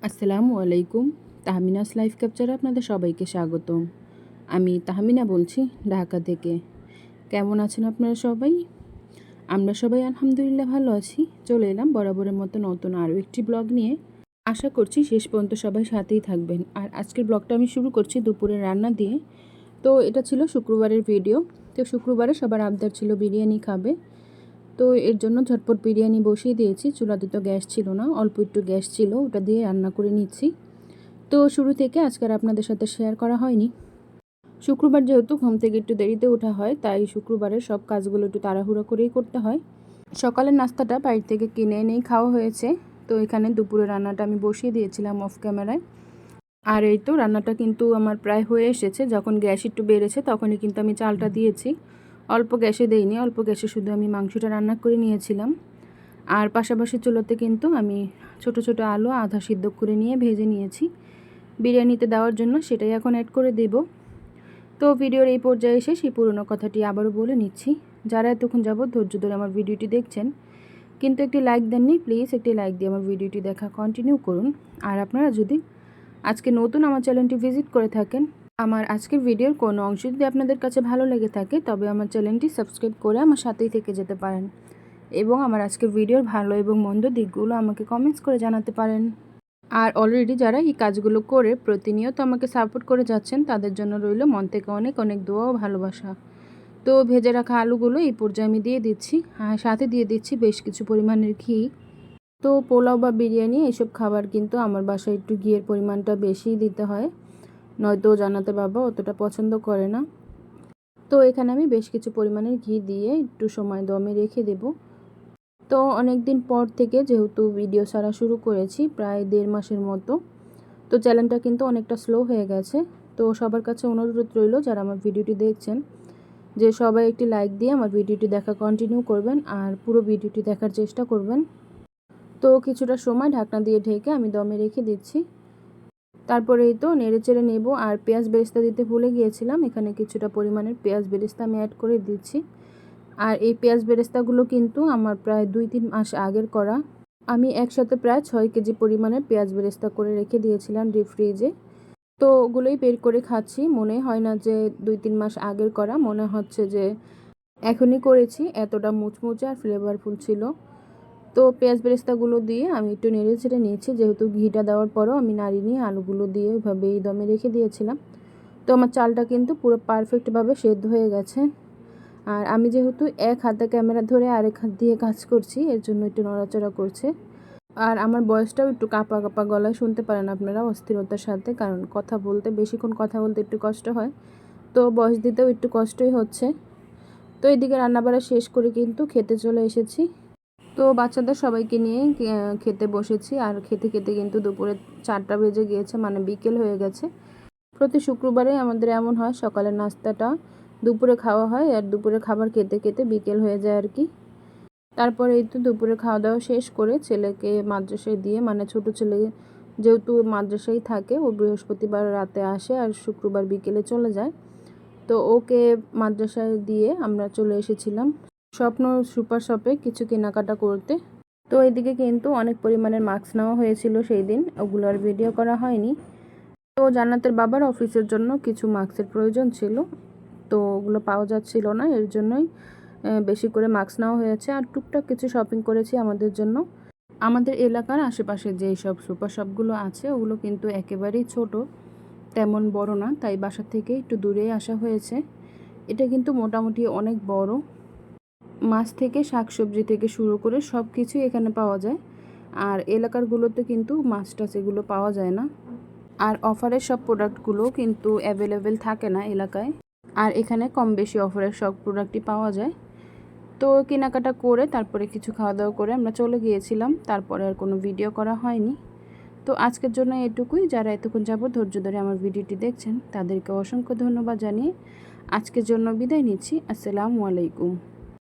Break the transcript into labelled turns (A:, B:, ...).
A: আসসালামু আলাইকুম। তাহমিনাস লাইফ ক্যাপচারে আপনাদের সবাইকে স্বাগতম। আমি তাহমিনা বলছি ঢাকা থেকে। কেমন আছেন আপনারা সবাই? আমরা সবাই আলহামদুলিল্লাহ ভালো আছি। চলে এলাম বরাবরের মতো নতুন আরও একটি ব্লগ নিয়ে। আশা করছি শেষ পর্যন্ত সবাই সাথেই থাকবেন। আর আজকের ব্লগটা আমি শুরু করছি দুপুরের রান্না দিয়ে। তো এটা ছিল শুক্রবারের ভিডিও। তো শুক্রবারে সবার আবদার ছিল বিরিয়ানি খাবে। তো এর জন্য ঝটপট বিরিয়ানি বসিয়ে দিয়েছি। চুলাতে তো গ্যাস ছিল না, অল্প একটু গ্যাস ছিল, ওটা দিয়ে রান্না করে নিচ্ছি। তো শুরু থেকে আজকের আপনাদের সাথে শেয়ার করা হয়নি। শুক্রবার যেহেতু ঘুম থেকে একটু দেরিতে ওঠা হয়, তাই শুক্রবারের সব কাজগুলো একটু তাড়াহুড়ো করেই করতে হয়। সকালের নাস্তাটা বাড়ি থেকে কিনে এনেই খাওয়া হয়েছে। তো এখানে দুপুরে রান্নাটা আমি বসিয়ে দিয়েছিলাম অফ ক্যামেরায়। আর এই তো রান্নাটা কিন্তু আমার প্রায় হয়ে এসেছে। যখন গ্যাস একটু বেড়েছে তখনই কিন্তু আমি চালটা দিয়েছি। অল্প গ্যাসে দেইনি, অল্প গ্যাসে শুধু আমি মাংসটা রান্না করে নিয়েছিলাম। আর পাশাপাশি চুলোতে কিন্তু আমি ছোট ছোট আলু আধা সিদ্ধ করে নিয়ে ভেজে নিয়েছি বিরিয়ানিতে দেওয়ার জন্য, সেটাই এখন অ্যাড করে দেব। তো ভিডিওর এই পর্যায়ে এসে সেই পুরনো কথাটি আবারও বলে নিচ্ছি। যারা এতক্ষণ যাবত ধৈর্য ধরে আমার ভিডিওটি দেখছেন কিন্তু একটি লাইক দেননি, প্লিজ একটি লাইক দিয়ে আমার ভিডিওটি দেখা কন্টিনিউ করুন। আর আপনারা যদি আজকে নতুন আমার চ্যানেলটি ভিজিট করে থাকেন, আমার আজকের ভিডিওর কোনো অংশ যদি আপনাদের কাছে ভালো লেগে থাকে, তবে আমার চ্যানেলটি সাবস্ক্রাইব করে আমার সাথেই থেকে যেতে পারেন এবং আমার আজকের ভিডিওর ভালো এবং মন্দ দিকগুলো আমাকে কমেন্টস করে জানাতে পারেন। আর অলরেডি যারা এই কাজগুলো করে প্রতিনিয়ত আমাকে সাপোর্ট করে যাচ্ছেন, তাদের জন্য রইল মন থেকে অনেক অনেক দোয়া ও ভালোবাসা। তো ভেজে রাখা আলুগুলো এই পর্যায়ে আমি দিয়ে দিচ্ছি, আর সাথে দিয়ে দিচ্ছি বেশ কিছু পরিমাণের ঘি। তো পোলাও বা বিরিয়ানি এসব খাবার কিন্তু আমার বাসায় একটু ঘিয়ের পরিমাণটা বেশি দিতে হয়, নয়তো জানাতে বাবা অতটা পছন্দ করে না। তো এখানে আমি বেশ কিছু পরিমাণের ঘি দিয়ে একটু সময় দমে রেখে দেব। তো অনেক দিন পর থেকে যেহেতু ভিডিও ছাড়া শুরু করেছি, প্রায় 1.5 মাসের মতো, তো চ্যানেলটা কিন্তু অনেকটা স্লো হয়ে গেছে। তো সবার কাছে অনুরোধ রইল, যারা আমার ভিডিওটি দেখছেন, যে সবাই একটি লাইক দিয়ে আমার ভিডিওটি দেখা কন্টিনিউ করবেন আর পুরো ভিডিওটি দেখার চেষ্টা করবেন। তো কিছুটা সময় ঢাকনা দিয়ে ঢেকে আমি দমে রেখে দিচ্ছি। তারপরেই তো নেড়ে চেড়ে নেব। আর পেঁয়াজ বেরেস্তা দিতে ভুলে গিয়েছিলাম, এখানে কিছুটা পরিমাণের পেঁয়াজ বেরেস্তা আমি অ্যাড করে দিচ্ছি। আর এই পেঁয়াজ বেরেস্তাগুলো কিন্তু আমার প্রায় 2-3 মাস আগের করা। আমি একসাথে প্রায় 6 কেজি পরিমাণের পেঁয়াজ বেরেস্তা করে রেখে দিয়েছিলাম ডিপ ফ্রিজে। তো ওগুলোই বের করে খাচ্ছি। মনে হয় না যে 2-3 মাস আগের করা, মনে হচ্ছে যে এখনই করেছি, এতটা মুচমুচে আর ফ্লেভারফুল ছিল। তো পেঁয়াজ বেরেস্তাগুলো দিয়ে আমি একটু নেড়ে ছেড়ে নিয়েছি, যেহেতু ঘিটা দেওয়ার পরও আমি নাড়িয়ে নিয়ে আলুগুলো দিয়ে ওইভাবেই দমে রেখে দিয়েছিলাম। তো আমার চালটা কিন্তু পুরো পারফেক্টভাবে সেদ্ধ হয়ে গেছে। আর আমি যেহেতু এক হাতে ক্যামেরা ধরে আরেক হাত দিয়ে কাজ করছি, এর জন্য একটু নড়াচড়া করছে। আর আমার ভয়েসটাও একটু কাঁপা কাঁপা গলায় শুনতে পারেন আপনারা, অস্থিরতার সাথে, কারণ কথা বলতে, বেশিক্ষণ কথা বলতে একটু কষ্ট হয়, তো ভয়েস দিতেও একটু কষ্টই হচ্ছে। তো এদিকে রান্নাবাড়া শেষ করে কিন্তু খেতে চলে এসেছি। তো বাচ্চাদের সবাইকে নিয়ে খেতে বসেছি। আর খেতে খেতে কিন্তু দুপুরে 4টা বেজে গিয়েছে, মানে বিকেল হয়ে গেছে। প্রতি শুক্রবারে আমাদের এমন হয়, সকালের নাস্তাটা দুপুরে খাওয়া হয় আর দুপুরে খাবার খেতে খেতে বিকেল হয়ে যায় আর কি। তারপরে এই তো দুপুরে খাওয়া দাওয়া শেষ করে ছেলেকে মাদ্রাসায় দিয়ে, মানে ছোট ছেলে যেহেতু মাদ্রাসায় থাকে, ও বৃহস্পতিবার রাতে আসে আর শুক্রবার বিকেলে চলে যায়। তো ওকে মাদ্রাসায় দিয়ে আমরা চলে এসেছিলাম স্বপ্ন সুপার শপে কিছু কেনাকাটা করতে। তো এদিকে কিন্তু অনেক পরিমাণের মাস্ক নেওয়া হয়েছিল সেই দিন, ওগুলো আর ভিডিও করা হয়নি। তো জান্নাতের বাবার অফিসের জন্য কিছু মাস্কের প্রয়োজন ছিল, তো ওগুলো পাওয়া যাচ্ছিল না, এর জন্যই বেশি করে মাস্ক নেওয়া হয়েছে। আর টুকটাক কিছু শপিং করেছি আমাদের জন্য। আমাদের এলাকার আশেপাশে যেই সব সুপার শপগুলো আছে, ওগুলো কিন্তু একেবারেই ছোট, তেমন বড় না, তাই বাসা থেকে একটু দূরেই আসা হয়েছে। এটা কিন্তু মোটামুটি অনেক বড়। মাছ থেকে শাকসবজি থেকে শুরু করে সব কিছুই এখানে পাওয়া যায়। আর এলাকারগুলোতে কিন্তু মাছ টাছ এগুলো পাওয়া যায় না। আর অফারের সব প্রোডাক্টগুলো কিন্তু অ্যাভেলেবেল থাকে না এলাকায়। আর এখানে কম বেশি অফারের সব প্রোডাক্টই পাওয়া যায়। তো কেনাকাটা করে তারপরে কিছু খাওয়া দাওয়া করে আমরা চলে গিয়েছিলাম, তারপরে আর কোনো ভিডিও করা হয়নি। তো আজকের জন্য এটুকুই। যারা এতক্ষণ যাবত ধৈর্য ধরে আমার ভিডিওটি দেখছেন, তাদেরকে অসংখ্য ধন্যবাদ জানিয়ে আজকের জন্য বিদায় নিচ্ছি। আসসালামু আলাইকুম।